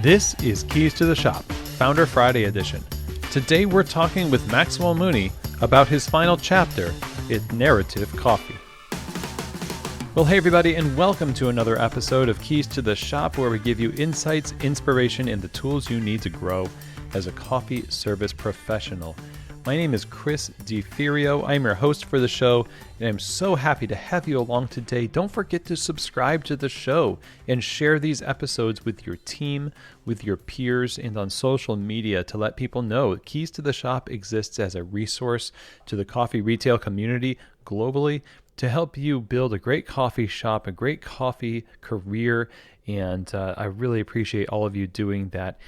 This is Keys to the Shop, Founder Friday edition. Today we're talking with Maxwell Mooney about his final chapter in Narrative Coffee. Well, hey everybody, and welcome to another episode of Keys to the Shop, where we give you insights, inspiration, and the tools you need to grow as a coffee service professional. My name is Chris DeFirio. I'm your host for the show, and I'm so happy to have you along today. Don't forget to subscribe to the show and share these episodes with your team, with your peers, and on social media to let people know Keys to the Shop exists as a resource to the coffee retail community globally to help you build a great coffee shop, a great coffee career, and I really appreciate all of you doing that.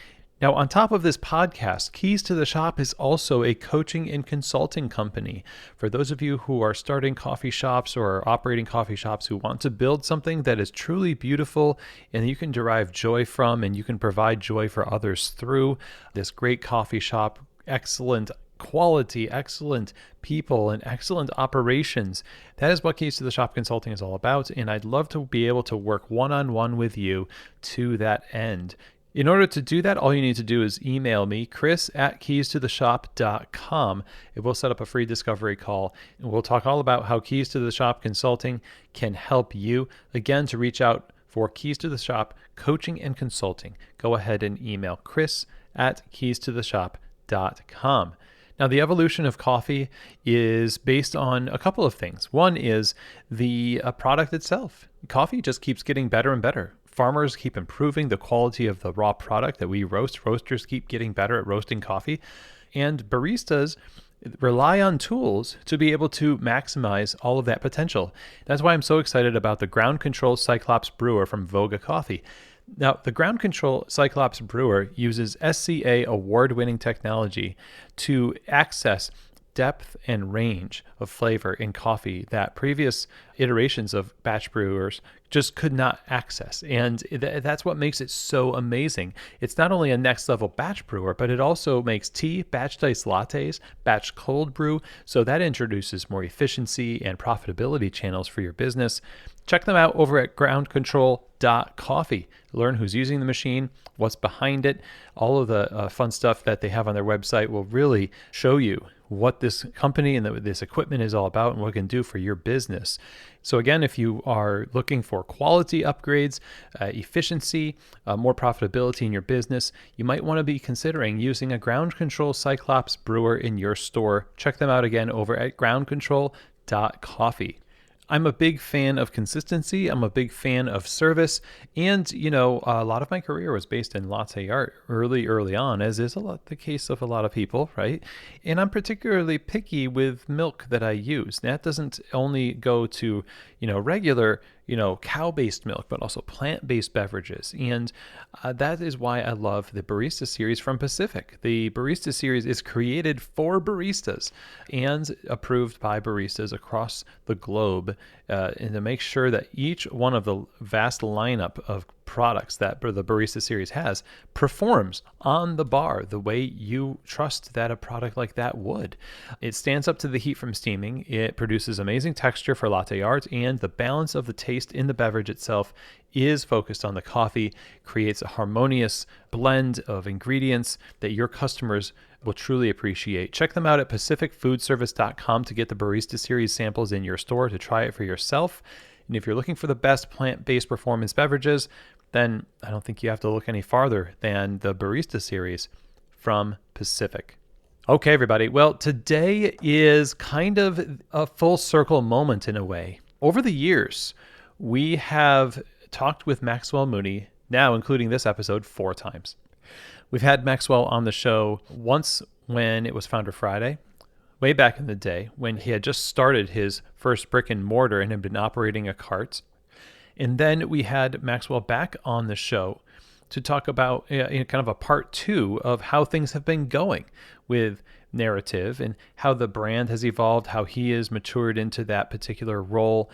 Now, on top of this podcast, Keys to the Shop is also a coaching and consulting company. For those of you who are starting coffee shops or are operating coffee shops who want to build something that is truly beautiful and you can derive joy from and you can provide joy for others through this great coffee shop, excellent quality, excellent people, and excellent operations. That is what Keys to the Shop Consulting is all about, and I'd love to be able to work one-on-one with you to that end. In order to do that, all you need to do is email me, chris@keystotheshop.com. It will set up a free discovery call, and we'll talk all about how Keys to the Shop Consulting can help you. Again, to reach out for Keys to the Shop coaching and consulting, go ahead and email chris@keystotheshop.com. Now, the evolution of coffee is based on a couple of things. One is the product itself. Coffee just keeps getting better and better. Farmers keep improving the quality of the raw product that we roast. Roasters keep getting better at roasting coffee. And baristas rely on tools to be able to maximize all of that potential. That's why I'm so excited about the Ground Control Cyclops Brewer from Voga Coffee. Now, the Ground Control Cyclops Brewer uses SCA award-winning technology to access depth and range of flavor in coffee that previous iterations of batch brewers just could not access. And that's what makes it so amazing. It's not only a next level batch brewer, but it also makes tea, batch diced lattes, batch cold brew. So that introduces more efficiency and profitability channels for your business. Check them out over at groundcontrol.coffee. Learn who's using the machine, what's behind it. All of the fun stuff that they have on their website will really show you what this company and this equipment is all about and what it can do for your business. So again, if you are looking for quality upgrades, efficiency, more profitability in your business, you might want to be considering using a Ground Control Cyclops brewer in your store. Check them out again over at groundcontrol.coffee. I'm a big fan of consistency. I'm a big fan of service. And, a lot of my career was based in latte art early on, as is the case of a lot of people, right? And I'm particularly picky with milk that I use. That doesn't only go to, regular, cow-based milk, but also plant-based beverages. And that is why I love the Barista Series from Pacific. The Barista Series is created for baristas and approved by baristas across the globe, and to make sure that each one of the vast lineup of products that the Barista Series has performs on the bar the way you trust that a product like that would. It stands up to the heat from steaming. It produces amazing texture for latte art, and the balance of the taste in the beverage itself is focused on the coffee, creates a harmonious blend of ingredients that your customers will truly appreciate. Check them out at pacificfoodservice.com to get the Barista Series samples in your store to try it for yourself. And if you're looking for the best plant-based performance beverages, then I don't think you have to look any farther than the Barista Series from Pacific. Okay, everybody. Well, today is kind of a full circle moment in a way. Over the years, we have talked with Maxwell Mooney, now including this episode, 4 times. We've had Maxwell on the show once when it was Founder Friday, way back in the day when he had just started his first brick and mortar and had been operating a cart. And then we had Maxwell back on the show to talk about kind of a part 2 of how things have been going with Narrative and how the brand has evolved, how he has matured into that particular role.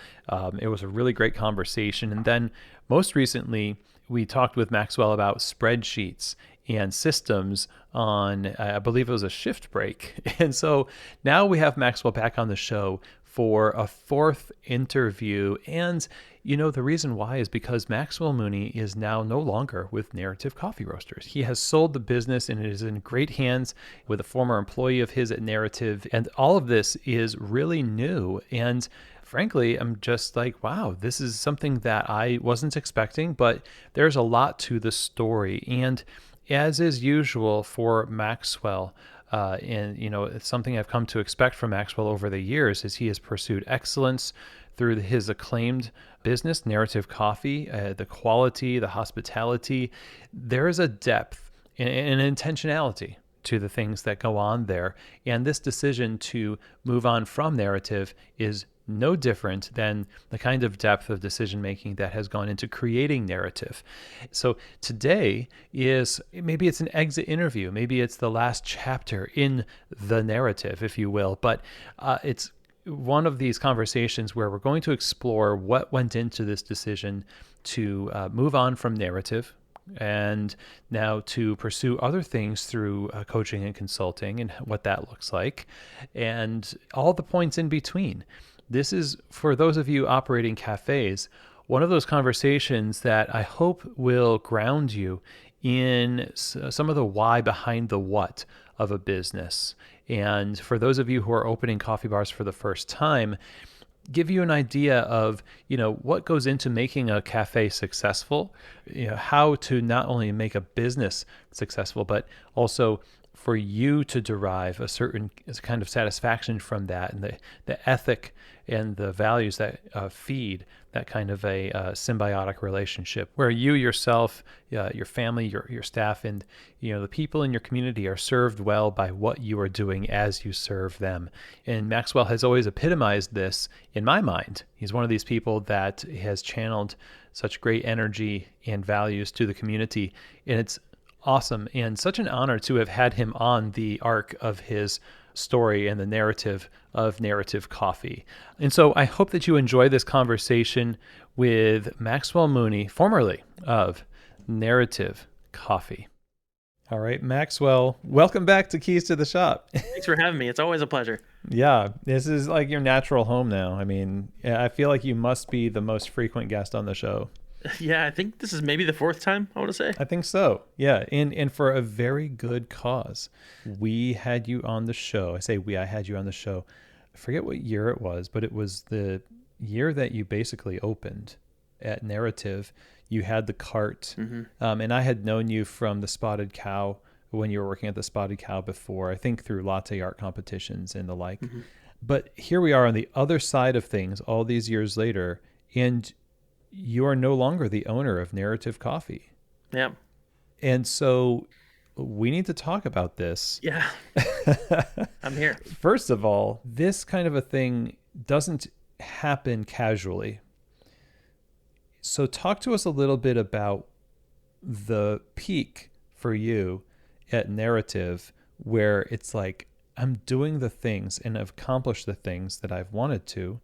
It was a really great conversation. And then most recently, we talked with Maxwell about spreadsheets and systems on, I believe it was a shift break. And so now we have Maxwell back on the show for a 4th interview. And The reason why is because Maxwell Mooney is now no longer with Narrative Coffee Roasters. He has sold the business and it is in great hands with a former employee of his at Narrative. And all of this is really new. And frankly, I'm just like, wow, this is something that I wasn't expecting, but there's a lot to the story. And as is usual for Maxwell, and it's something I've come to expect from Maxwell over the years, is he has pursued excellence through his acclaimed business, Narrative Coffee, the quality, the hospitality. There is a depth and intentionality to the things that go on there. And this decision to move on from Narrative is no different than the kind of depth of decision making that has gone into creating Narrative. So today is, maybe it's an exit interview, maybe it's the last chapter in the narrative, if you will, but it's one of these conversations where we're going to explore what went into this decision to move on from Narrative and now to pursue other things through coaching and consulting and what that looks like, and all the points in between. This is, for those of you operating cafes, one of those conversations that I hope will ground you in some of the why behind the what of a business. And for those of you who are opening coffee bars for the first time, give you an idea of, what goes into making a cafe successful, how to not only make a business successful, but also for you to derive a certain kind of satisfaction from that, and the ethic and the values that feed that kind of a symbiotic relationship where you yourself, your family, your staff, and the people in your community are served well by what you are doing as you serve them. And Maxwell has always epitomized this in my mind. He's one of these people that has channeled such great energy and values to the community, and it's awesome and such an honor to have had him on the arc of his story and the narrative of Narrative Coffee. And so I hope that you enjoy this conversation with Maxwell Mooney, formerly of Narrative Coffee. All right, Maxwell, welcome back to Keys to the Shop. Thanks for having me. It's always a pleasure. Yeah, this is like your natural home now. I mean, I feel like you must be the most frequent guest on the show. Yeah, I think this is maybe the fourth time, I want to say. I think so. Yeah. And for a very good cause. We had you on the show. I had you on the show. I forget what year it was, but it was the year that you basically opened at Narrative. You had the cart. Mm-hmm. And I had known you from the Spotted Cow when you were working at the Spotted Cow before, I think through latte art competitions and the like. Mm-hmm. But here we are on the other side of things all these years later, and you are no longer the owner of Narrative Coffee. Yeah. And so we need to talk about this. Yeah. I'm here. First of all, this kind of a thing doesn't happen casually. So talk to us a little bit about the peak for you at Narrative, where it's like, I'm doing the things and I've accomplished the things that I've wanted to.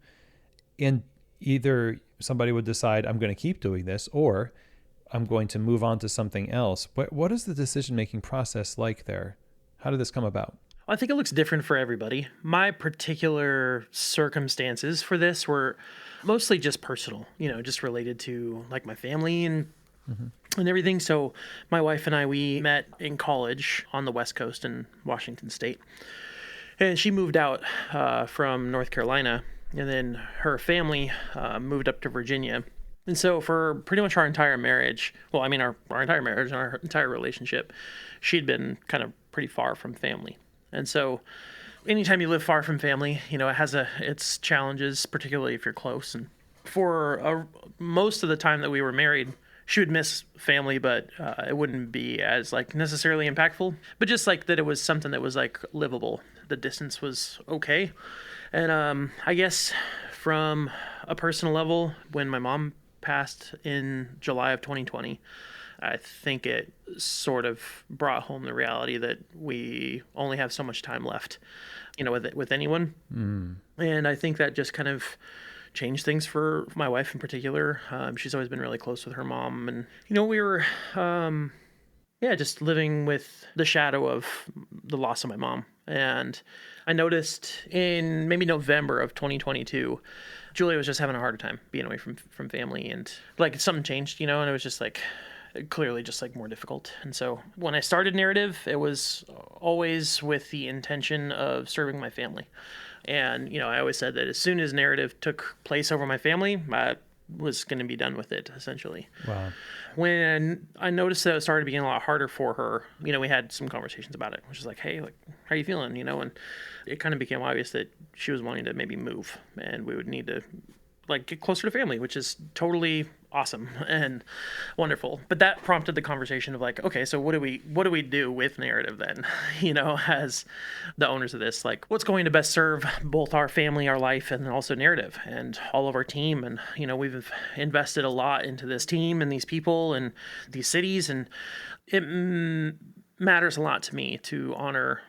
And either somebody would decide, I'm going to keep doing this, or I'm going to move on to something else. What is the decision-making process like there? How did this come about? I think it looks different for everybody. My particular circumstances for this were mostly just personal, just related to like my family and everything. So my wife and I, we met in college on the West Coast in Washington State. And she moved out from North Carolina. And then her family moved up to Virginia. And so for pretty much our entire marriage, our entire marriage and our entire relationship, she'd been kind of pretty far from family. And so anytime you live far from family, it has its challenges, particularly if you're close. And for most of the time that we were married, she would miss family, but it wouldn't be as like necessarily impactful. But just like that, it was something that was like livable. The distance was okay. And I guess from a personal level, when my mom passed in July of 2020, I think it sort of brought home the reality that we only have so much time left, with anyone. Mm. And I think that just kind of changed things for my wife in particular. She's always been really close with her mom. And, we were, just living with the shadow of the loss of my mom. And I noticed in maybe November of 2022, Julia was just having a harder time being away from family, and like something changed, and it was just like clearly just like more difficult. And so when I started Narrative, it was always with the intention of serving my family. And, I always said that as soon as Narrative took place over my family, I was going to be done with it, essentially. Wow. When I noticed that it started being a lot harder for her, we had some conversations about it, which is like, hey, like, how are you feeling? And it kind of became obvious that she was wanting to maybe move, and we would need to like get closer to family, which is totally awesome and wonderful. But that prompted the conversation of like, okay, so what do we do with Narrative then? As the owners of this, like what's going to best serve both our family, our life, and also Narrative and all of our team. And, we've invested a lot into this team and these people and these cities. And it matters a lot to me to honor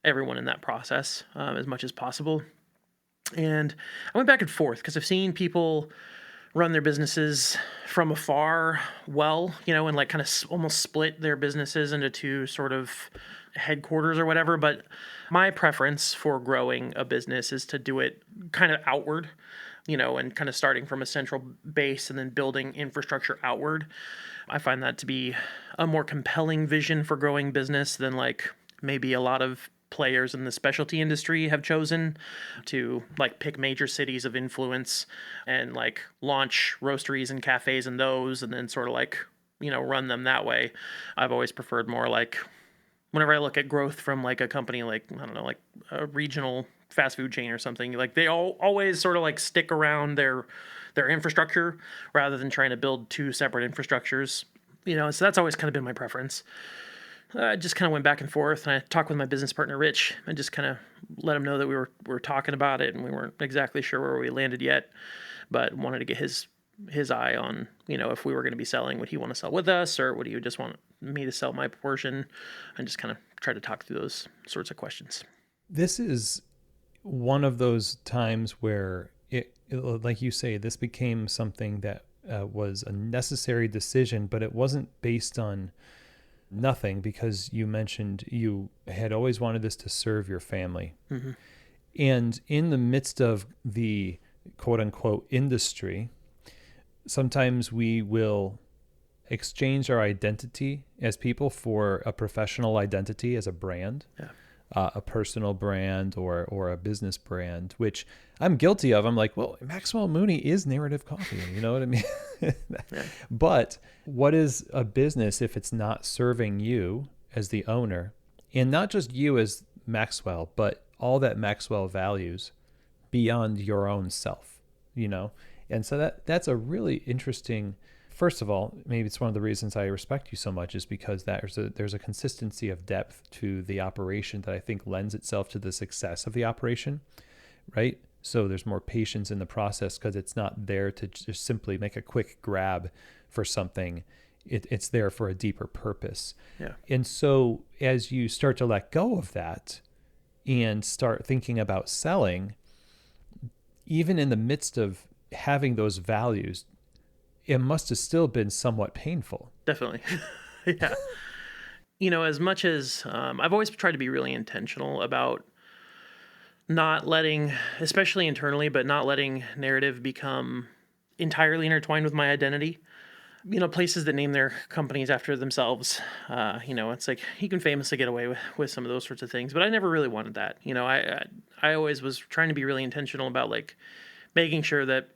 everyone in that process as much as possible. And I went back and forth because I've seen people run their businesses from afar well, and like kind of almost split their businesses into two sort of headquarters or whatever. But my preference for growing a business is to do it kind of outward, and kind of starting from a central base and then building infrastructure outward. I find that to be a more compelling vision for growing business than like maybe a lot of players in the specialty industry have chosen to like pick major cities of influence and like launch roasteries and cafes in those and then sort of like, run them that way. I've always preferred more like whenever I look at growth from like a company like, I don't know, like a regional fast food chain or something, like they always sort of like stick around their infrastructure rather than trying to build two separate infrastructures, so that's always kind of been my preference. I just kind of went back and forth, and I talked with my business partner, Rich, and just kind of let him know that we were talking about it, and we weren't exactly sure where we landed yet, but wanted to get his eye on, if we were going to be selling, would he want to sell with us, or would he just want me to sell my portion, and just kind of try to talk through those sorts of questions. This is one of those times where it like you say, this became something that was a necessary decision, but it wasn't based on nothing, because you mentioned you had always wanted this to serve your family. Mm-hmm. And in the midst of the quote unquote industry, sometimes we will exchange our identity as people for a professional identity as a brand. Yeah. A personal brand or a business brand, which I'm guilty of. I'm like, well, Maxwell Mooney is Narrative Coffee. You know what I mean? Yeah. But what is a business if it's not serving you as the owner, and not just you as Maxwell, but all that Maxwell values beyond your own self, And so that's a really interesting. First of all, maybe it's one of the reasons I respect you so much is because there's a consistency of depth to the operation that I think lends itself to the success of the operation, right? So there's more patience in the process because it's not there to just simply make a quick grab for something. It's there for a deeper purpose. Yeah. And so as you start to let go of that and start thinking about selling, even in the midst of having those values, it must have still been somewhat painful. Definitely. Yeah. As much as I've always tried to be really intentional about not letting, especially internally, but not letting Narrative become entirely intertwined with my identity. Places that name their companies after themselves, it's like you can famously get away with some of those sorts of things, but I never really wanted that. I always was trying to be really intentional about like making sure that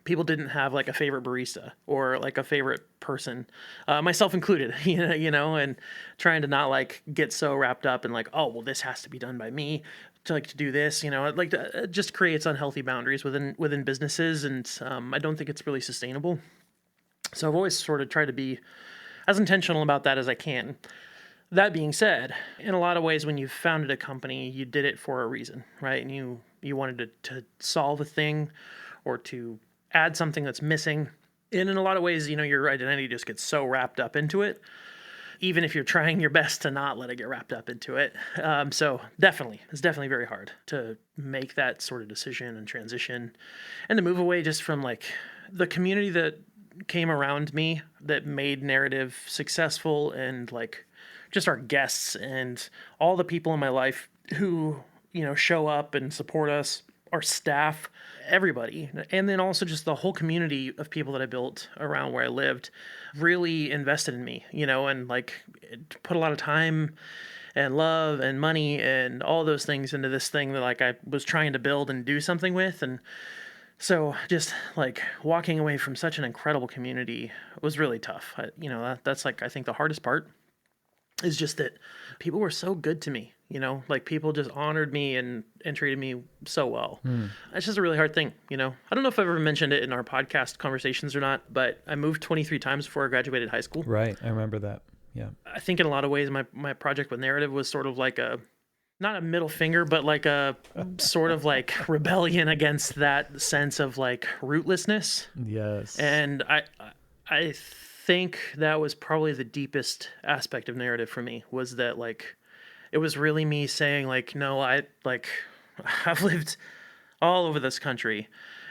people didn't have like a favorite barista or like a favorite person, myself included, and trying to not like get so wrapped up in like, oh, well, this has to be done by me to do this, it just creates unhealthy boundaries within businesses. And I don't think it's really sustainable. So I've always sort of tried to be as intentional about that as I can. That being said, in a lot of ways, when you founded a company, you did it for a reason, right? And you wanted to solve a thing or to add something that's missing. And in a lot of ways, your identity just gets so wrapped up into it, even if you're trying your best to not let it get wrapped up into it. So it's definitely very hard to make that sort of decision and transition and to move away just from like the community that came around me that made Narrative successful, and like just our guests and all the people in my life who, show up and support us, our staff, everybody. And then also just the whole community of people that I built around where I lived really invested in me, and like put a lot of time and love and money and all those things into this thing that like I was trying to build and do something with. And so just like walking away from such an incredible community was really tough. That's like, I think the hardest part is just that people were so good to me, like people just honored me and treated me so well. It's just a really hard thing, I don't know if I've ever mentioned it in our podcast conversations or not, but I moved 23 times before I graduated high school. Right. I remember that. Yeah. I think in a lot of ways, my project with narrative was sort of like not a middle finger, but like a sort of like rebellion against that sense of like rootlessness. Yes. And I think that was probably the deepest aspect of narrative for me, was that like it was really me saying like, no, I've lived all over this country,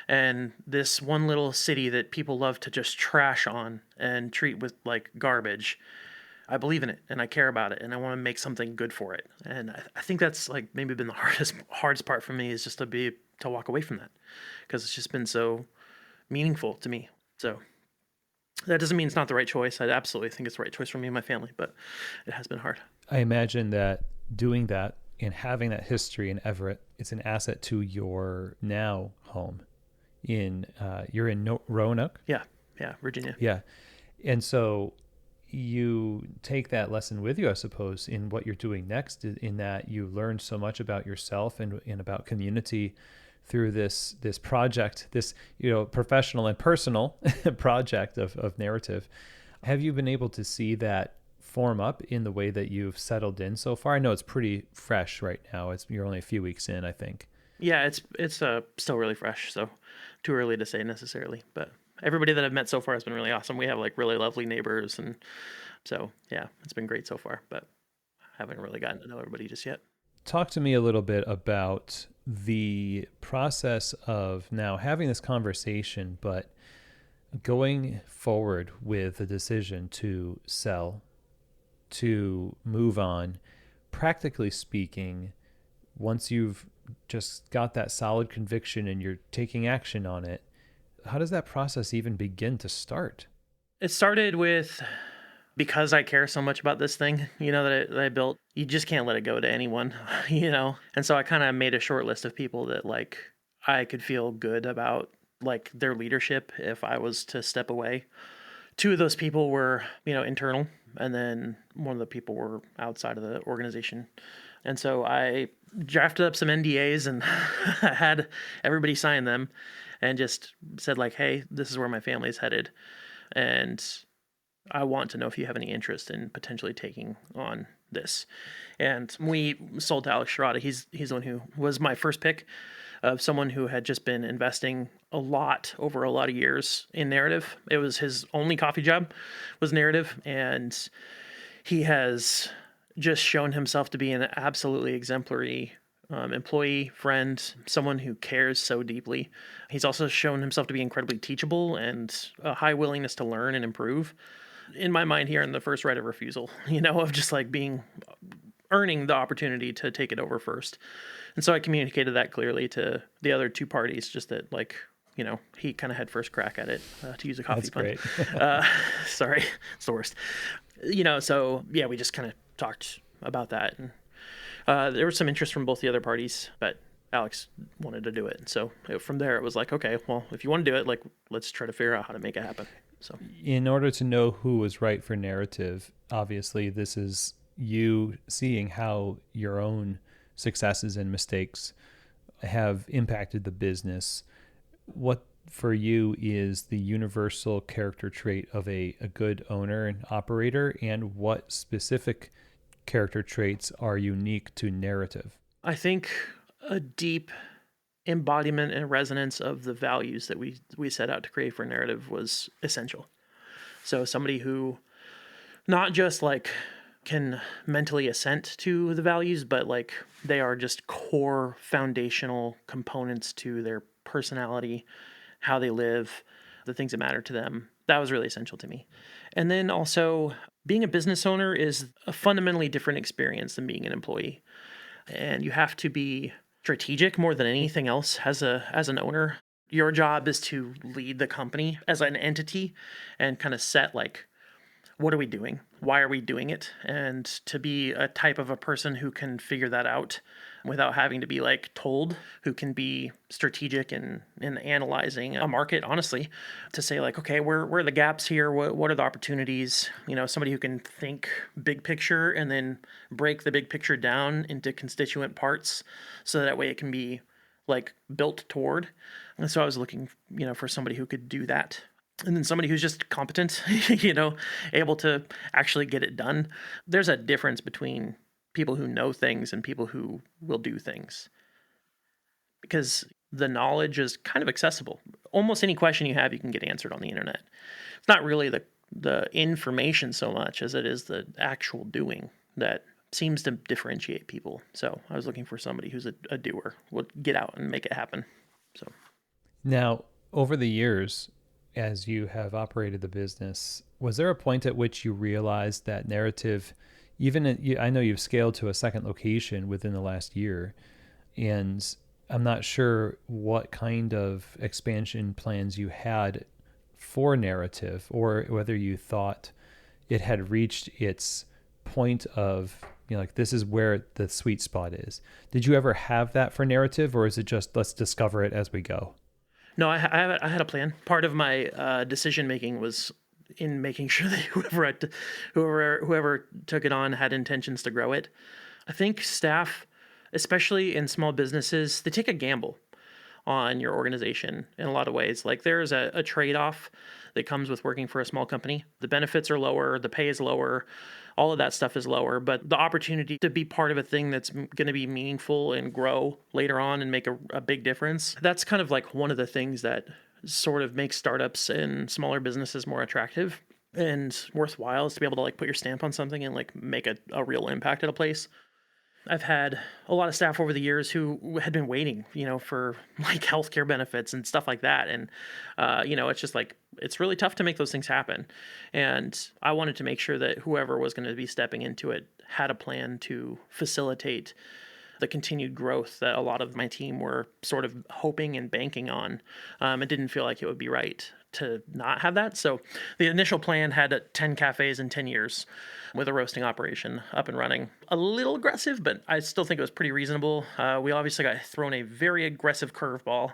and this one little city that people love to just trash on and treat with like garbage, I believe in it and I care about it and I want to make something good for it. And I think that's like maybe been the hardest part for me, is just to walk away from that, because it's just been so meaningful to me. So that doesn't mean it's not the right choice. I absolutely think it's the right choice for me and my family, but it has been hard. I imagine that doing that and having that history in Everett, it's an asset to your now home you're in Roanoke? Yeah, Virginia. Yeah. And so you take that lesson with you, I suppose, in what you're doing next, in that you learn so much about yourself and about community through this project, this professional and personal project of narrative. Have you been able to see that form up in the way that you've settled in so far? I know it's pretty fresh right now. You're only a few weeks in, I think. Yeah, it's still really fresh, so too early to say necessarily, but everybody that I've met so far has been really awesome. We have like really lovely neighbors, and so yeah, it's been great so far, but I haven't really gotten to know everybody just yet. Talk to me a little bit about the process of now having this conversation, but going forward with the decision to sell, to move on. Practically speaking, once you've just got that solid conviction and you're taking action on it, how does that process even begin to start? It started with, because I care so much about this thing, that I built, you just can't let it go to anyone, And so I kind of made a short list of people that like I could feel good about like their leadership if I was to step away. Two of those people were, internal, and then one of the people were outside of the organization. And so I drafted up some NDAs and had everybody sign them and just said like, hey, this is where my family's headed, and I want to know if you have any interest in potentially taking on this. And we sold to Alex Sciarrotta. He's the one who was my first pick, of someone who had just been investing a lot over a lot of years in narrative. It was his only coffee job was narrative, and he has just shown himself to be an absolutely exemplary employee, friend, someone who cares so deeply. He's also shown himself to be incredibly teachable and a high willingness to learn and improve. In my mind, he earned the first right of refusal, of just like earning the opportunity to take it over first. And so I communicated that clearly to the other two parties, just that like, he kind of had first crack at it, to use a coffee pun. Great. Sorry, it's the worst. So yeah, we just kind of talked about that. And there was some interest from both the other parties, but Alex wanted to do it. And so from there, it was like, okay, well, if you want to do it, like, let's try to figure out how to make it happen. So in order to know who was right for narrative, obviously this is you seeing how your own successes and mistakes have impacted the business. What for you is the universal character trait of a good owner and operator, and what specific character traits are unique to narrative? I think a deep embodiment and resonance of the values that we set out to create for narrative was essential. So somebody who not just like can mentally assent to the values, but like they are just core foundational components to their personality, how they live, the things that matter to them. That was really essential to me. And then also, being a business owner is a fundamentally different experience than being an employee. And you have to be strategic more than anything else as an owner. Your job is to lead the company as an entity and kind of set like, what are we doing? Why are we doing it? And to be a type of a person who can figure that out without having to be like told, who can be strategic in analyzing a market, honestly, to say like, okay, where are the gaps here? What are the opportunities? Somebody who can think big picture and then break the big picture down into constituent parts so that way it can be like built toward. And so I was looking, for somebody who could do that. And then somebody who's just competent, able to actually get it done. There's a difference between people who know things and people who will do things. Because the knowledge is kind of accessible. Almost any question you have, you can get answered on the internet. It's not really the information so much as it is the actual doing that seems to differentiate people. So I was looking for somebody who's a doer, would get out and make it happen. So Now, over the years, as you have operated the business, was there a point at which you realized that narrative, I know you've scaled to a second location within the last year, and I'm not sure what kind of expansion plans you had for narrative, or whether you thought it had reached its point of, like this is where the sweet spot is. Did you ever have that for narrative, or is it just let's discover it as we go? No, I had a plan. Part of my decision making was in making sure that whoever took it on had intentions to grow it. I think staff, especially in small businesses, they take a gamble on your organization in a lot of ways. Like there's a trade-off that comes with working for a small company. The benefits are lower, the pay is lower, all of that stuff is lower, but the opportunity to be part of a thing that's going to be meaningful and grow later on and make a big difference, that's kind of like one of the things that sort of makes startups and smaller businesses more attractive and worthwhile, is to be able to like put your stamp on something and like make a real impact at a place. I've had a lot of staff over the years who had been waiting, for like healthcare benefits and stuff like that. And, it's just like, it's really tough to make those things happen. And I wanted to make sure that whoever was going to be stepping into it had a plan to facilitate the continued growth that a lot of my team were sort of hoping and banking on. It didn't feel like it would be right to not have that. So the initial plan had 10 cafes in 10 years with a roasting operation up and running. A little aggressive, but I still think it was pretty reasonable. We obviously got thrown a very aggressive curveball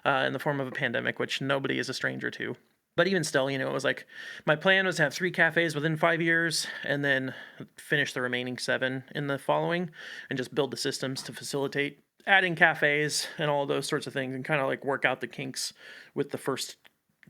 in the form of a pandemic, which nobody is a stranger to. But even still, it was like my plan was to have 3 cafes within 5 years and then finish the remaining 7 in the following and just build the systems to facilitate adding cafes and all those sorts of things and kind of like work out the kinks with the first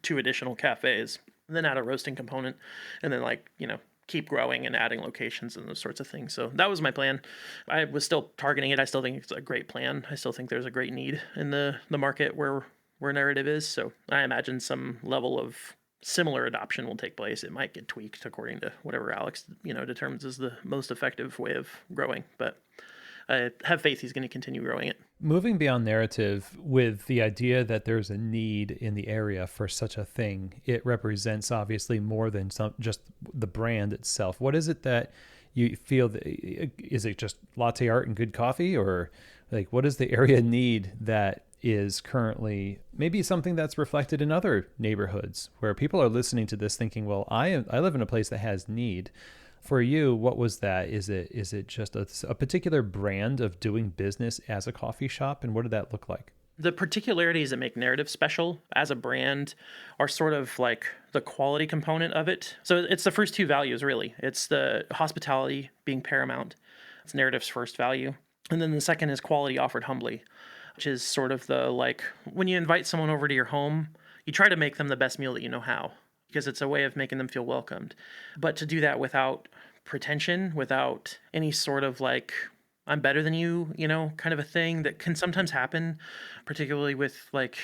2 additional cafes, and then add a roasting component and then keep growing and adding locations and those sorts of things. So that was my plan. I was still targeting it. I still think it's a great plan. I still think there's a great need in the market where narrative is. So I imagine some level of similar adoption will take place. It might get tweaked according to whatever Alex, determines is the most effective way of growing. But I have faith he's going to continue growing it. Moving beyond narrative, with the idea that there's a need in the area for such a thing, it represents obviously more than just the brand itself. What is it that you feel is it just latte art and good coffee, or like what is the area need that is currently maybe something that's reflected in other neighborhoods where people are listening to this thinking, well, I live in a place that has need. For you, what was that? Is it just a particular brand of doing business as a coffee shop, and what did that look like? The particularities that make narrative special as a brand are sort of like the quality component of it. So it's the first 2 values, really. It's the hospitality being paramount. It's narrative's first value. And then the second is quality offered humbly, which is sort of the like when you invite someone over to your home, you try to make them the best meal that you know how, because it's a way of making them feel welcomed. But to do that without pretension, without any sort of like, I'm better than you, kind of a thing that can sometimes happen, particularly with like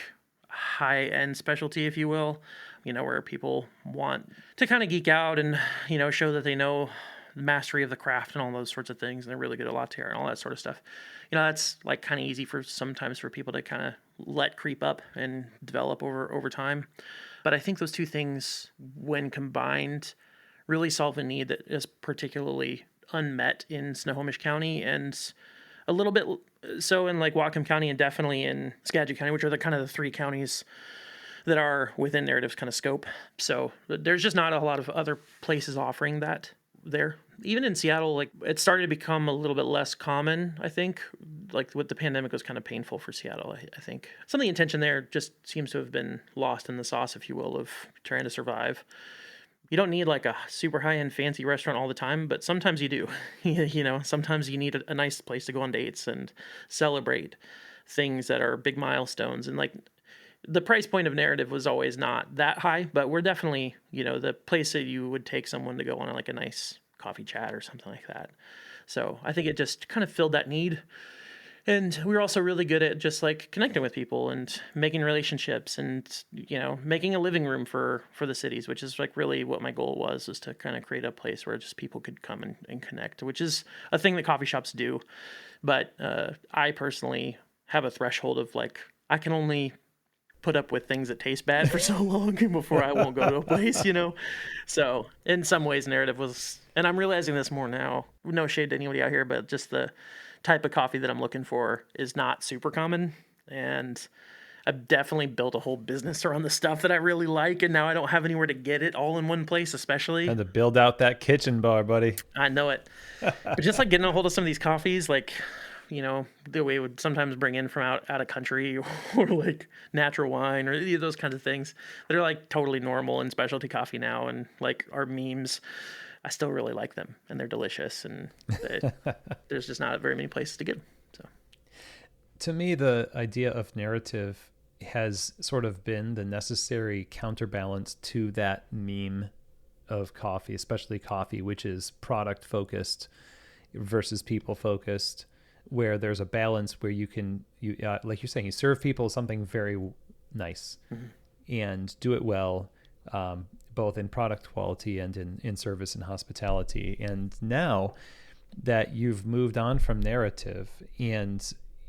high-end specialty, if you will, where people want to kind of geek out and, show that they know the mastery of the craft and all those sorts of things, and they're really good at latte art and all that sort of stuff. That's like kind of easy sometimes for people to kind of let creep up and develop over time. But I think those 2 things, when combined, really solve a need that is particularly unmet in Snohomish County and a little bit so in like Whatcom County and definitely in Skagit County, which are the kind of the three counties that are within narrative's kind of scope. So there's just not a lot of other places offering that there. Even in Seattle, like it started to become a little bit less common, I think. Like with the pandemic was kind of painful for Seattle, I think. Some of the intention there just seems to have been lost in the sauce, if you will, of trying to survive. You don't need like a super high-end fancy restaurant all the time, but sometimes you do. You know, sometimes you need a nice place to go on dates and celebrate things that are big milestones. And like the price point of narrative was always not that high, but we're definitely, you know, the place that you would take someone to go on like a nice coffee chat or something like that. So I think it just kind of filled that need. And we were also really good at just like connecting with people and making relationships and, you know, making a living room for the cities, which is like really what my goal was to kind of create a place where just people could come and connect, which is a thing that coffee shops do. But I personally have a threshold of like, I can only put up with things that taste bad for so long before I won't go to a place, you know? So in some ways narrative was, and I'm realizing this more now, no shade to anybody out here, but just the type of coffee that I'm looking for is not super common. And I've definitely built a whole business around the stuff that I really like. And now I don't have anywhere to get it all in one place, especially. Time to build out that kitchen bar, buddy. I know it. But just like getting a hold of some of these coffees, like, you know, the way we would sometimes bring in from out of country or like natural wine or those kinds of things that are like totally normal in specialty coffee now and like our memes. I still really like them and they're delicious and there's just not very many places to get them. So, to me, the idea of narrative has sort of been the necessary counterbalance to that meme of coffee, especially coffee, which is product focused versus people focused, where there's a balance where you like you're saying, you serve people something very nice and do it well, both in product quality and in service and hospitality. And now that you've moved on from narrative and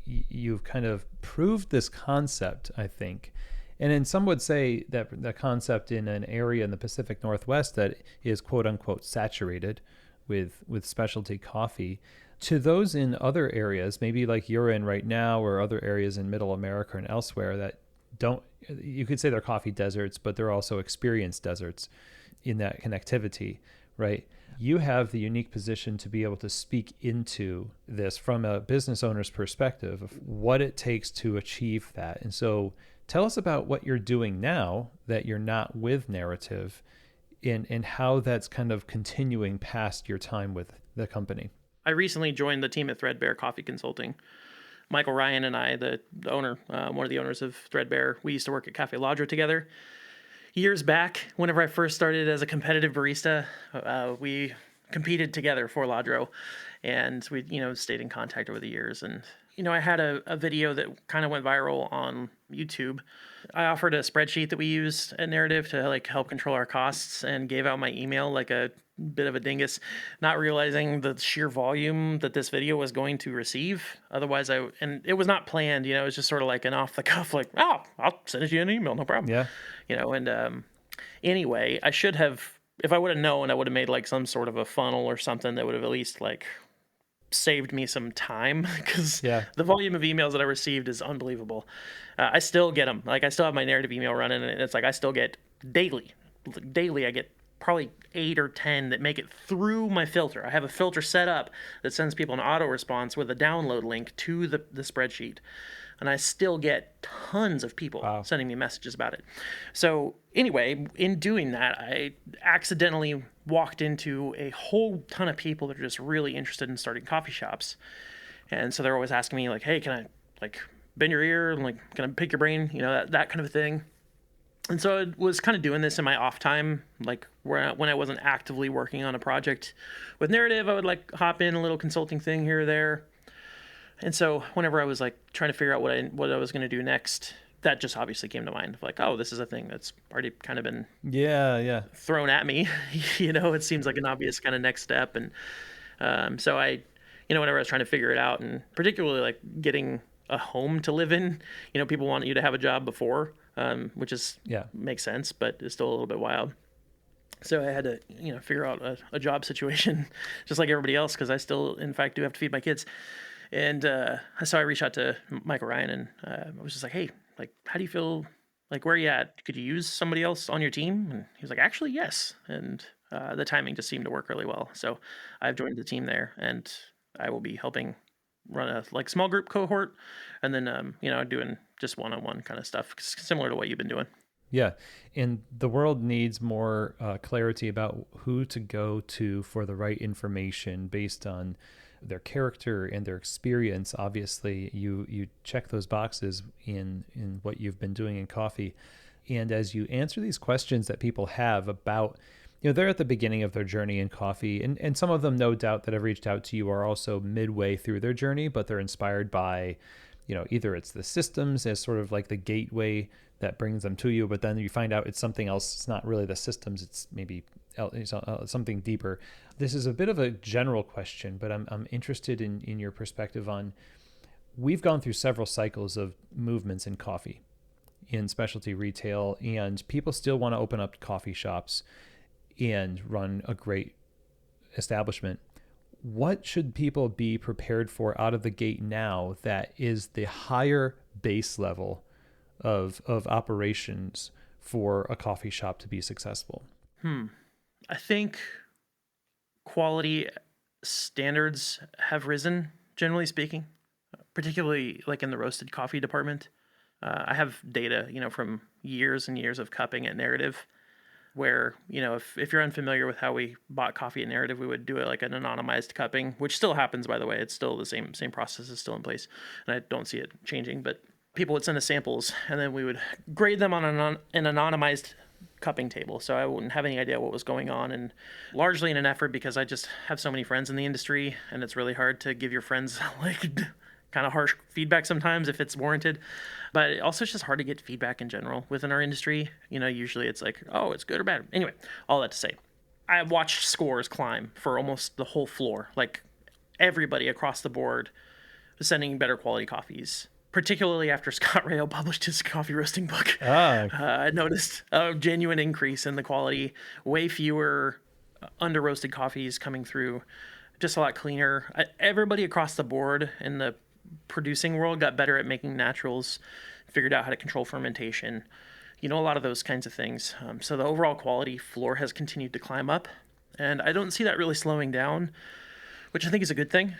you've kind of proved this concept, I think, and then some would say that the concept in an area in the Pacific Northwest that is quote unquote saturated with specialty coffee, to those in other areas, maybe like you're in right now or other areas in middle America and elsewhere that don't, you could say they're coffee deserts, but they're also experience deserts in that connectivity, right? You have the unique position to be able to speak into this from a business owner's perspective of what it takes to achieve that. And so tell us about what you're doing now that you're not with narrative and how that's kind of continuing past your time with the company. I recently joined the team at Threadbare Coffee Consulting. Michael Ryan and I, the owner, one of the owners of Threadbare, we used to work at Cafe Ladro together. Years back, whenever I first started as a competitive barista, we competed together for Ladro, and we, you know, stayed in contact over the years. And, you know, I had a video that kind of went viral on YouTube. I offered a spreadsheet that we used at Narrative to like help control our costs and gave out my email like a bit of a dingus, not realizing the sheer volume that this video was going to receive. Otherwise, and it was not planned, you know, it was just sort of like an off the cuff, like, oh, I'll send it to you an email, no problem. Yeah. You know, and anyway, I should have, if I would have known, I would have made like some sort of a funnel or something that would have at least like saved me some time because the volume of emails that I received is unbelievable. I still get them. Like I still have my narrative email running and it's like I still get daily I get probably 8 or 10 that make it through my filter. I have a filter set up that sends people an auto response with a download link to the spreadsheet. And I still get tons of people sending me messages about it. So anyway, in doing that, I accidentally walked into a whole ton of people that are just really interested in starting coffee shops. And so they're always asking me like, hey, can I like bend your ear and like, can I pick your brain? You know, that kind of a thing. And so I was kind of doing this in my off time, like when I wasn't actively working on a project with Narrative, I would like hop in a little consulting thing here or there. And so whenever I was like trying to figure out what I was going to do next, that just obviously came to mind of like, oh, this is a thing that's already kind of been thrown at me. You know, it seems like an obvious kind of next step. And so I, you know, whenever I was trying to figure it out, and particularly like getting a home to live in, you know, people want you to have a job before, which is makes sense, but it's still a little bit wild. So I had to, you know, figure out a job situation just like everybody else, because I still, in fact, do have to feed my kids. And so I reached out to Michael Ryan, and I was just like, hey, like, how do you feel? Like, where are you at? Could you use somebody else on your team? And he was like, actually, yes. And the timing just seemed to work really well. So I've joined the team there, and I will be helping run a like small group cohort, and then doing just one-on-one kind of stuff, similar to what you've been doing. Yeah. And the world needs more clarity about who to go to for the right information based on their character and their experience. Obviously, you check those boxes in what you've been doing in coffee. And as you answer these questions that people have about, they're at the beginning of their journey in coffee, and some of them, no doubt, that have reached out to you are also midway through their journey, but they're inspired by, either it's the systems as sort of like the gateway that brings them to you, but then you find out it's something else. It's not really the systems. It's maybe something deeper. This is a bit of a general question, but I'm interested in your perspective on, we've gone through several cycles of movements in coffee, in specialty retail, and people still want to open up coffee shops and run a great establishment. What should people be prepared for out of the gate now that is the higher base level of operations for a coffee shop to be successful? I think quality standards have risen, generally speaking, particularly like in the roasted coffee department. I have data, from years and years of cupping at Narrative, where, if you're unfamiliar with how we bought coffee at Narrative, we would do it like an anonymized cupping, which still happens, by the way. It's still the same process is still in place, and I don't see it changing. But people would send us samples, and then we would grade them on an anonymized cupping table, so I wouldn't have any idea what was going on, and largely in an effort because I just have so many friends in the industry, and it's really hard to give your friends like kind of harsh feedback sometimes if it's warranted. But also it's just hard to get feedback in general within our industry. Usually it's like, oh, it's good or bad. Anyway, all that to say, I watched scores climb for almost the whole floor. Like everybody across the board was sending better quality coffees, particularly after Scott Rayo published his coffee roasting book. I noticed a genuine increase in the quality, way fewer under roasted coffees coming through, just a lot cleaner. Everybody across the board in the producing world got better at making naturals, figured out how to control fermentation, a lot of those kinds of things. So the overall quality floor has continued to climb up, and I don't see that really slowing down, which I think is a good thing.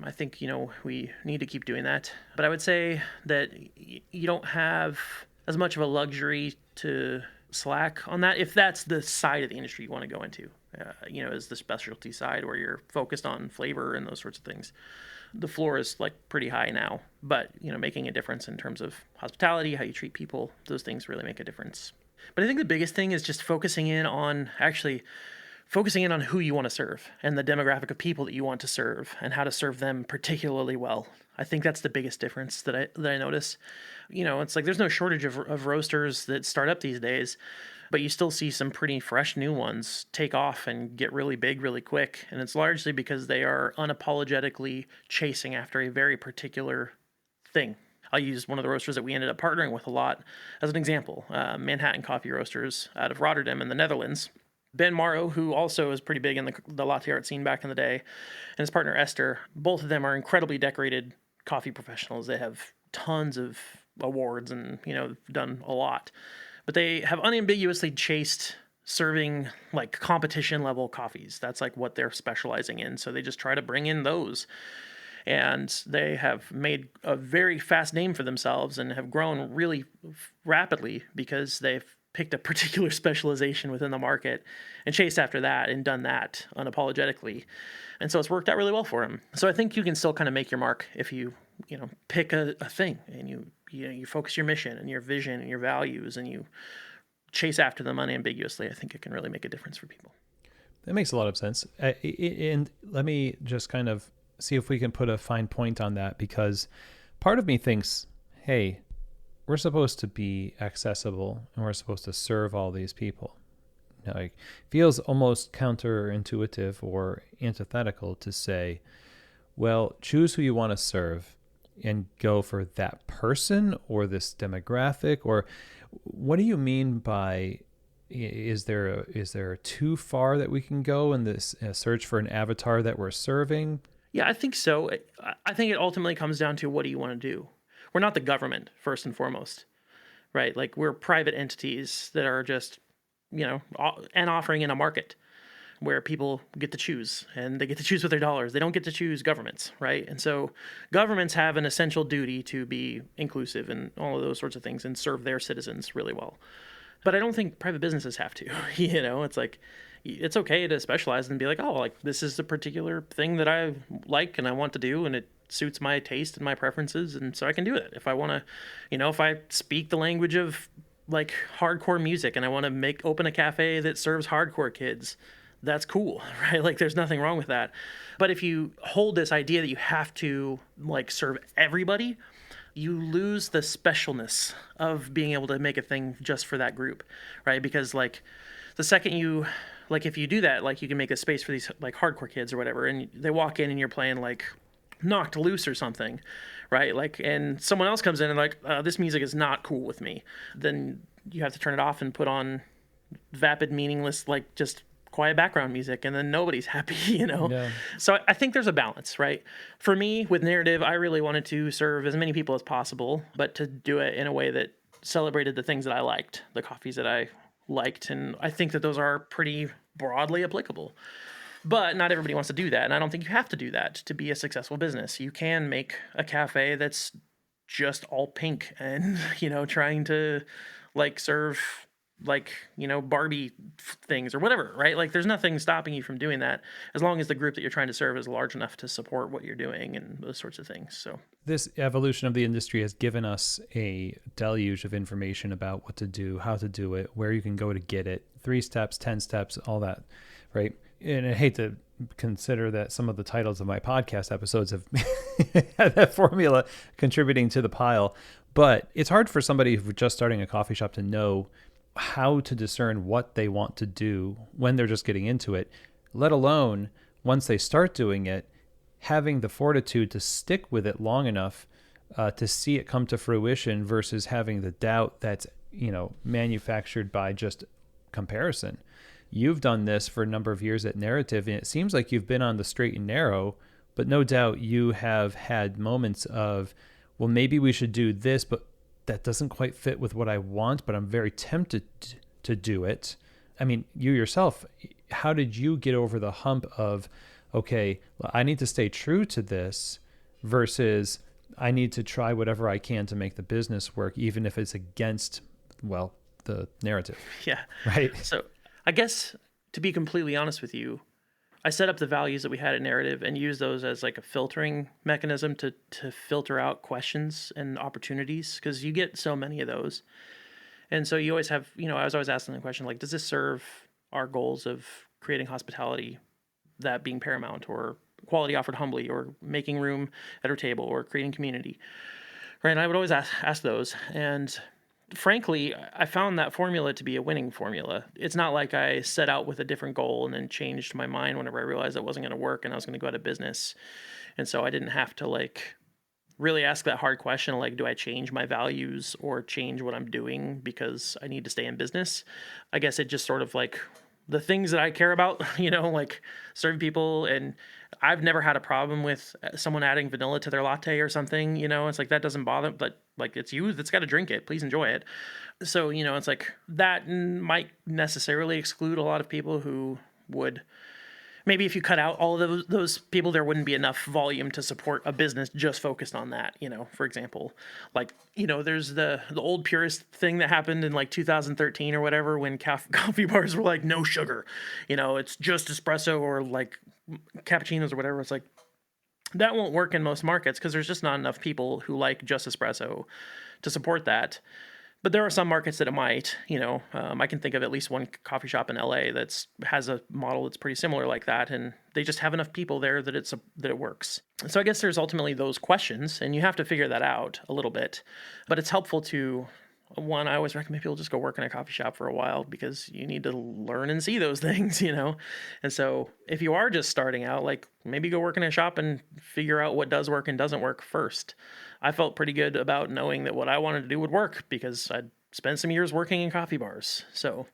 I think, we need to keep doing that. But I would say that you don't have as much of a luxury to slack on that, if that's the side of the industry you want to go into, is the specialty side where you're focused on flavor and those sorts of things. The floor is like pretty high now, but, making a difference in terms of hospitality, how you treat people, those things really make a difference. But I think the biggest thing is just focusing in on who you want to serve and the demographic of people that you want to serve and how to serve them particularly well. I think that's the biggest difference that I notice. It's like there's no shortage of roasters that start up these days, but you still see some pretty fresh new ones take off and get really big really quick. And it's largely because they are unapologetically chasing after a very particular thing. I'll use one of the roasters that we ended up partnering with a lot as an example, Manhattan Coffee Roasters out of Rotterdam in the Netherlands. Ben Morrow, who also is pretty big in the latte art scene back in the day, and his partner Esther, both of them are incredibly decorated coffee professionals. They have tons of awards and, done a lot. But they have unambiguously chased serving like competition level coffees. That's like what they're specializing in. So they just try to bring in those. And they have made a very fast name for themselves and have grown really rapidly because they've picked a particular specialization within the market and chased after that and done that unapologetically. And so it's worked out really well for them. So I think you can still kind of make your mark if you, pick a thing and you focus your mission and your vision and your values and you chase after them unambiguously. I think it can really make a difference for people. That makes a lot of sense. And let me just kind of see if we can put a fine point on that, because part of me thinks, hey, we're supposed to be accessible and we're supposed to serve all these people. It feels almost counterintuitive or antithetical to say, well, choose who you want to serve and go for that person or this demographic. Or what do you mean by, is there too far that we can go in this search for an avatar that we're serving? Yeah, I think so. I think it ultimately comes down to what do you want to do? We're not the government, first and foremost, right? Like we're private entities that are just, and offering in a market where people get to choose and they get to choose with their dollars. They don't get to choose governments, right? And so governments have an essential duty to be inclusive and all of those sorts of things and serve their citizens really well. But I don't think private businesses have to. It's like it's okay to specialize and be like, oh, like this is a particular thing that I like and I want to do, and it suits my taste and my preferences, and so I can do it. If I want to, if I speak the language of like hardcore music and I want to open a cafe that serves hardcore kids, that's cool, right? Like there's nothing wrong with that. But if you hold this idea that you have to like serve everybody, you lose the specialness of being able to make a thing just for that group, right? Because like the second you, like if you do that, like you can make a space for these like hardcore kids or whatever, and they walk in and you're playing like Knocked Loose or something, right? Like, and someone else comes in and like, this music is not cool with me. Then you have to turn it off and put on vapid, meaningless, like just quiet background music, and then nobody's happy, Yeah. So I think there's a balance, right? For me with narrative, I really wanted to serve as many people as possible, but to do it in a way that celebrated the things that I liked, the coffees that I liked, and I think that those are pretty broadly applicable. But not everybody wants to do that, and I don't think you have to do that to be a successful business. You can make a cafe that's just all pink and trying to like serve like Barbie things or whatever, right? Like there's nothing stopping you from doing that as long as the group that you're trying to serve is large enough to support what you're doing and those sorts of things. So this evolution of the industry has given us a deluge of information about what to do, how to do it, where you can go to get it, 3 steps, 10 steps, all that, right? And I hate to consider that some of the titles of my podcast episodes have had that formula contributing to the pile, but it's hard for somebody who's just starting a coffee shop to know how to discern what they want to do when they're just getting into it, let alone once they start doing it, having the fortitude to stick with it long enough to see it come to fruition versus having the doubt that's, manufactured by just comparison. You've done this for a number of years at Narrative, and it seems like you've been on the straight and narrow, but no doubt you have had moments of, well, maybe we should do this, but that doesn't quite fit with what I want, but I'm very tempted to do it. I mean, you yourself, how did you get over the hump of, okay, I need to stay true to this versus I need to try whatever I can to make the business work, even if it's against, well, the narrative. Yeah. Right. So I guess to be completely honest with you, I set up the values that we had at Narrative and used those as like a filtering mechanism to filter out questions and opportunities, because you get so many of those. And so you always have, I was always asking the question, like, does this serve our goals of creating hospitality, that being paramount, or quality offered humbly, or making room at our table, or creating community, right? And I would always ask those. And frankly, I found that formula to be a winning formula. It's not like I set out with a different goal and then changed my mind whenever I realized it wasn't going to work and I was going to go out of business. And so I didn't have to like really ask that hard question, like, do I change my values or change what I'm doing because I need to stay in business? I guess it just sort of like the things that I care about, like serving people. And I've never had a problem with someone adding vanilla to their latte or something, it's like, that doesn't bother, but like it's you that's got to drink it. Please enjoy it. So, it's like that might necessarily exclude a lot of people who would, maybe if you cut out all of those people, there wouldn't be enough volume to support a business just focused on that. For example, like, there's the old purist thing that happened in like 2013 or whatever, when coffee bars were like no sugar, it's just espresso or like cappuccinos or whatever. It's like, that won't work in most markets because there's just not enough people who like just espresso to support that. But there are some markets that it might, I can think of at least one coffee shop in LA has a model that's pretty similar like that, and they just have enough people there that it works. So I guess there's ultimately those questions, and you have to figure that out a little bit. But it's helpful to, one, I always recommend people just go work in a coffee shop for a while because you need to learn and see those things, And so if you are just starting out, like maybe go work in a shop and figure out what does work and doesn't work first. I felt pretty good about knowing that what I wanted to do would work because I'd spent some years working in coffee bars. So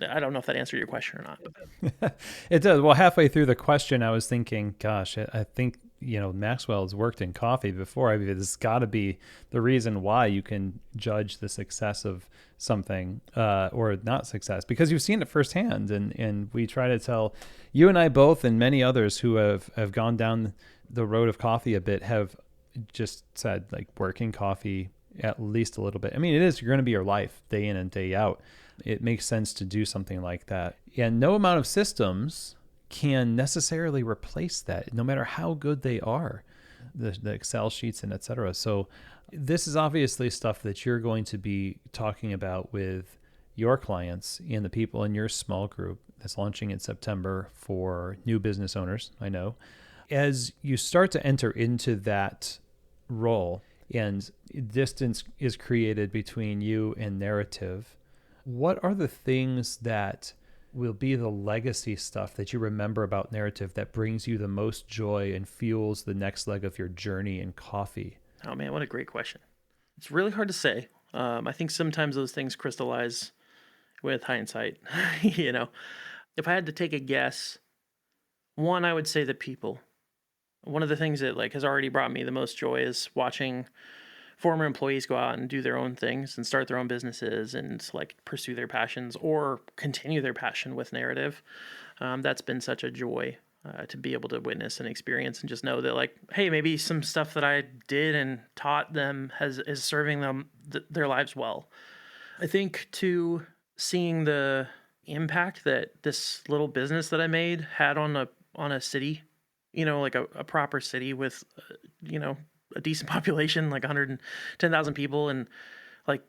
I don't know if that answered your question or not. It does. Well, halfway through the question, I was thinking, gosh, I think Maxwell has worked in coffee before. I mean, it's got to be the reason why you can judge the success of something or not success, because you've seen it firsthand. And we try to tell you and I both, and many others who have gone down the road of coffee a bit, have just said, like, working coffee at least a little bit. I mean, you're going to be your life day in and day out. It makes sense to do something like that. And no amount of systems can necessarily replace that, no matter how good they are, the Excel sheets and et cetera. So this is obviously stuff that you're going to be talking about with your clients and the people in your small group that's launching in September for new business owners, I know. As you start to enter into that role and distance is created between you and narrative, what are the things that will be the legacy stuff that you remember about narrative that brings you the most joy and fuels the next leg of your journey in coffee? Oh man, what a great question. It's really hard to say. I think sometimes those things crystallize with hindsight. If I had to take a guess, one, I would say the people. One of the things that has already brought me the most joy is watching former employees go out and do their own things and start their own businesses and pursue their passions or continue their passion with narrative. That's been such a joy to be able to witness and experience and just know that hey, maybe some stuff that I did and taught them is serving them their lives well. I think too, seeing the impact that this little business that I made had on a city, a proper city with, a decent population, 110,000 people, and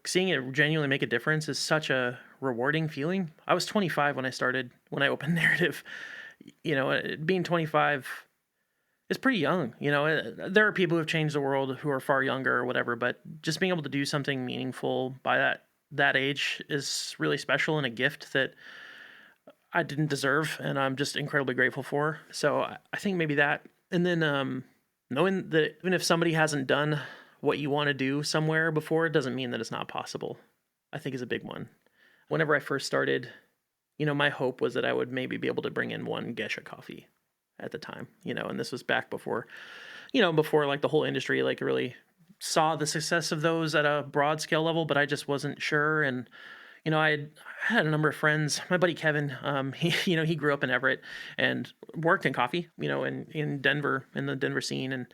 seeing it genuinely make a difference is such a rewarding feeling. I was 25 when I opened Narrative. Being 25 is pretty young. There are people who have changed the world who are far younger or whatever, but just being able to do something meaningful by that age is really special and a gift that I didn't deserve, and I'm just incredibly grateful for. So I think maybe that, and then knowing that even if somebody hasn't done what you want to do somewhere before, it doesn't mean that it's not possible, I think is a big one. Whenever I first started, my hope was that I would maybe be able to bring in one Gesha coffee at the time, and this was back before the whole industry really saw the success of those at a broad scale level, but I just wasn't sure. And I had a number of friends. My buddy Kevin, he grew up in Everett and worked in coffee, in Denver, in the Denver scene, and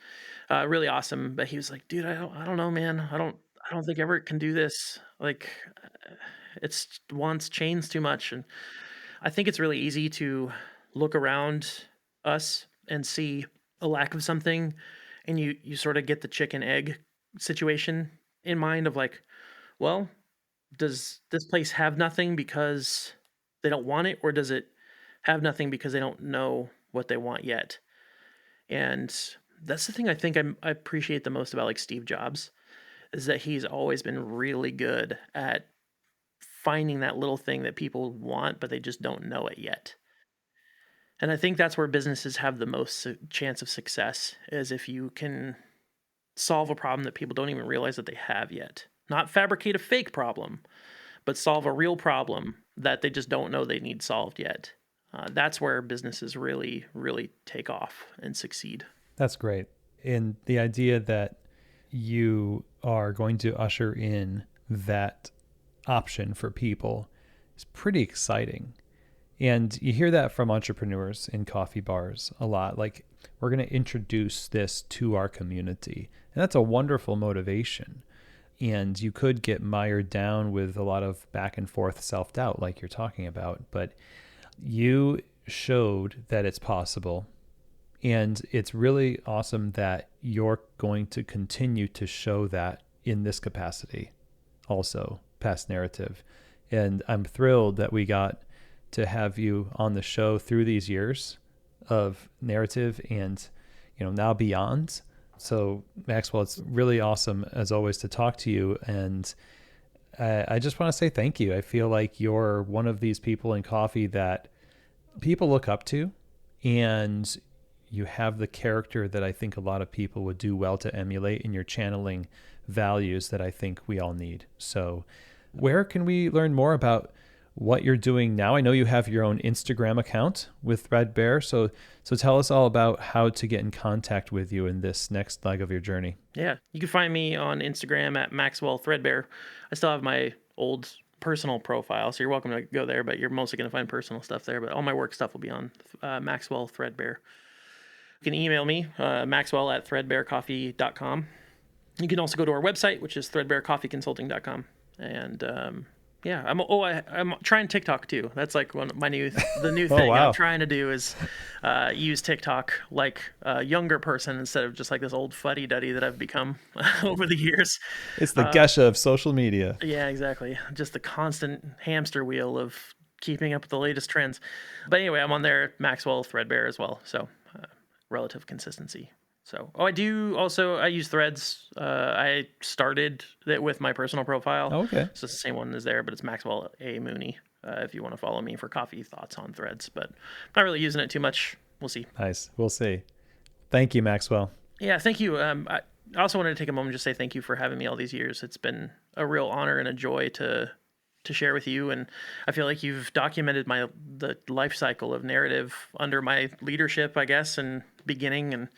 really awesome. But he was like, "Dude, I don't know, man. I don't think Everett can do this. It's wants chains too much." And I think it's really easy to look around us and see a lack of something, and you sort of get the chicken egg situation in mind of well, does this place have nothing because they don't want it, or does it have nothing because they don't know what they want yet? And that's the thing I think I appreciate the most about Steve Jobs, is that he's always been really good at finding that little thing that people want, but they just don't know it yet. And I think that's where businesses have the most chance of success, is if you can solve a problem that people don't even realize that they have yet. Not fabricate a fake problem, but solve a real problem that they just don't know they need solved yet. That's where businesses really, really take off and succeed. That's great. And the idea that you are going to usher in that option for people is pretty exciting. And you hear that from entrepreneurs in coffee bars a lot. We're going to introduce this to our community. And that's a wonderful motivation. And you could get mired down with a lot of back and forth self-doubt like you're talking about. But you showed that it's possible. And it's really awesome that you're going to continue to show that in this capacity also, past Narrative. And I'm thrilled that we got to have you on the show through these years of Narrative and, now beyond. So Maxwell, it's really awesome as always to talk to you. And I just want to say thank you. I feel like you're one of these people in coffee that people look up to, and you have the character that I think a lot of people would do well to emulate, and you're channeling values that I think we all need. So where can we learn more about what you're doing now. I know you have your own Instagram account with Threadbare. So tell us all about how to get in contact with you in this next leg of your journey. Yeah, you can find me on Instagram at Maxwell Threadbare. I still have my old personal profile, so you're welcome to go there, but you're mostly going to find personal stuff there. But all my work stuff will be on Maxwell Threadbare. You can email me, maxwell@threadbarecoffee.com. You can also go to our website, which is threadbarecoffeeconsulting.com. And I'm trying TikTok too. That's like the new thing wow. I'm trying to do is use TikTok like a younger person instead of just like this old fuddy-duddy that I've become over the years. It's the Gesha of social media. Yeah, exactly. Just the constant hamster wheel of keeping up with the latest trends. But anyway, I'm on there, Maxwell Threadbare as well. So relative consistency. So, I use Threads. I started it with my personal profile. Oh, okay. So it's the same one as there, but it's Maxwell A. Mooney if you want to follow me for coffee thoughts on Threads. But I'm not really using it too much. We'll see. Nice. We'll see. Thank you, Maxwell. Yeah, thank you. I also wanted to take a moment to say thank you for having me all these years. It's been a real honor and a joy to share with you, and I feel like you've documented the life cycle of narrative under my leadership, I guess, and beginning, and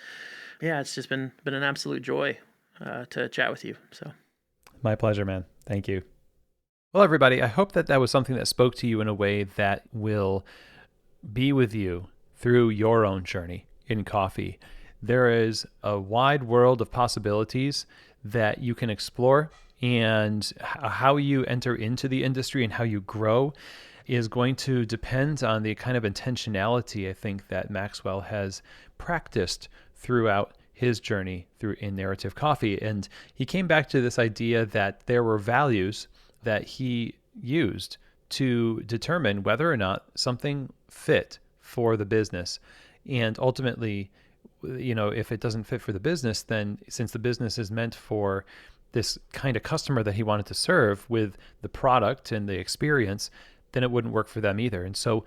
yeah, it's just been an absolute joy to chat with you. So, my pleasure, man. Thank you. Well, everybody, I hope that was something that spoke to you in a way that will be with you through your own journey in coffee. There is a wide world of possibilities that you can explore, and how you enter into the industry and how you grow is going to depend on the kind of intentionality I think that Maxwell has practiced throughout his journey in narrative coffee. And he came back to this idea that there were values that he used to determine whether or not something fit for the business. And ultimately, if it doesn't fit for the business, then since the business is meant for this kind of customer that he wanted to serve with the product and the experience, then it wouldn't work for them either. And so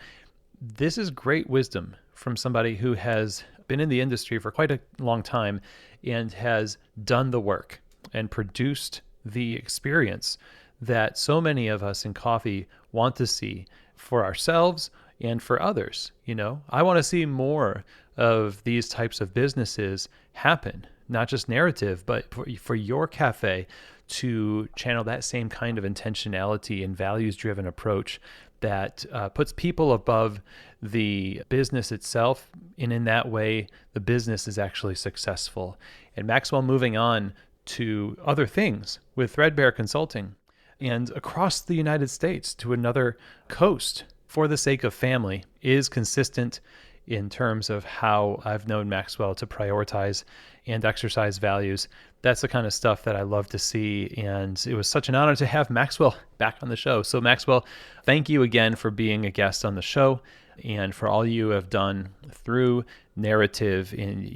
this is great wisdom from somebody who has been in the industry for quite a long time and has done the work and produced the experience that so many of us in coffee want to see for ourselves and for others. I want to see more of these types of businesses happen, not just narrative, but for your cafe to channel that same kind of intentionality and values-driven approach that puts people above the business itself. And in that way, the business is actually successful. And Maxwell moving on to other things with Threadbare Consulting and across the United States to another coast for the sake of family is consistent in terms of how I've known Maxwell to prioritize and exercise values. That's the kind of stuff that I love to see. And it was such an honor to have Maxwell back on the show. So Maxwell, thank you again for being a guest on the show and for all you have done through narrative and,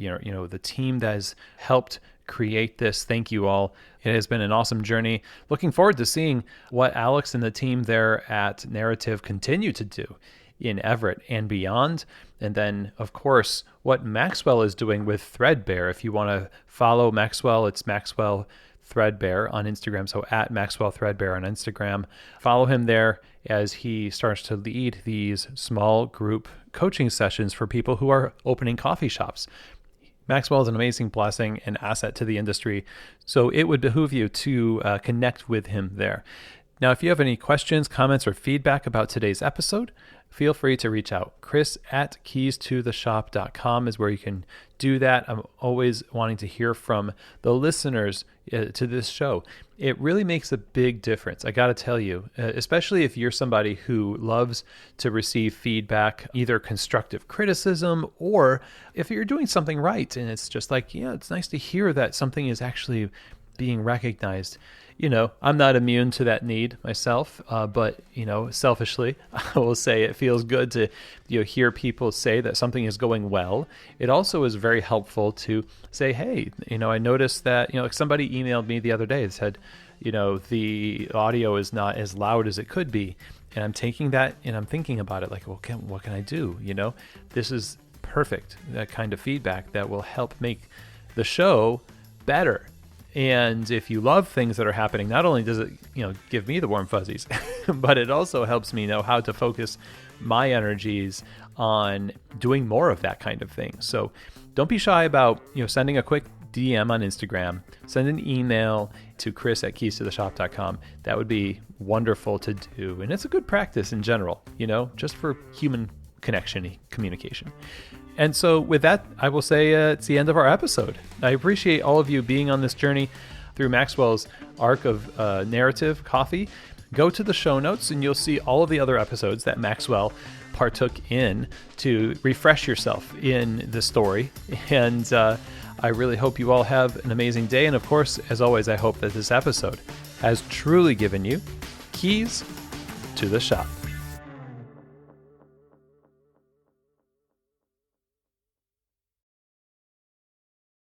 the team that has helped create this. Thank you all. It has been an awesome journey. Looking forward to seeing what Alex and the team there at Narrative continue to do in Everett and beyond. And then, of course, what Maxwell is doing with Threadbare. If you want to follow Maxwell, it's Maxwell Threadbare on Instagram. So at Maxwell Threadbare on Instagram. Follow him there as he starts to lead these small group coaching sessions for people who are opening coffee shops. Maxwell is an amazing blessing and asset to the industry, so it would behoove you to connect with him there. Now, if you have any questions, comments, or feedback about today's episode, feel free to reach out. Chris@keystotheshop.com is where you can do that. I'm always wanting to hear from the listeners to this show. It really makes a big difference, I got to tell you, especially if you're somebody who loves to receive feedback, either constructive criticism or if you're doing something right. And it's just like, it's nice to hear that something is actually being recognized. I'm not immune to that need myself, but, selfishly, I will say it feels good to, hear people say that something is going well. It also is very helpful to say, hey, I noticed that, somebody emailed me the other day and said, the audio is not as loud as it could be. And I'm taking that and I'm thinking about it like, well, what can I do? This is perfect, that kind of feedback that will help make the show better. And if you love things that are happening, not only does it, give me the warm fuzzies, but it also helps me know how to focus my energies on doing more of that kind of thing. So don't be shy about, sending a quick DM on Instagram, send an email to chris@keystotheshop.com. That would be wonderful to do. And it's a good practice in general, just for human communication. And so with that, I will say it's the end of our episode. I appreciate all of you being on this journey through Maxwell's arc of narrative coffee. Go to the show notes and you'll see all of the other episodes that Maxwell partook in to refresh yourself in the story. And I really hope you all have an amazing day. And of course, as always, I hope that this episode has truly given you keys to the shop.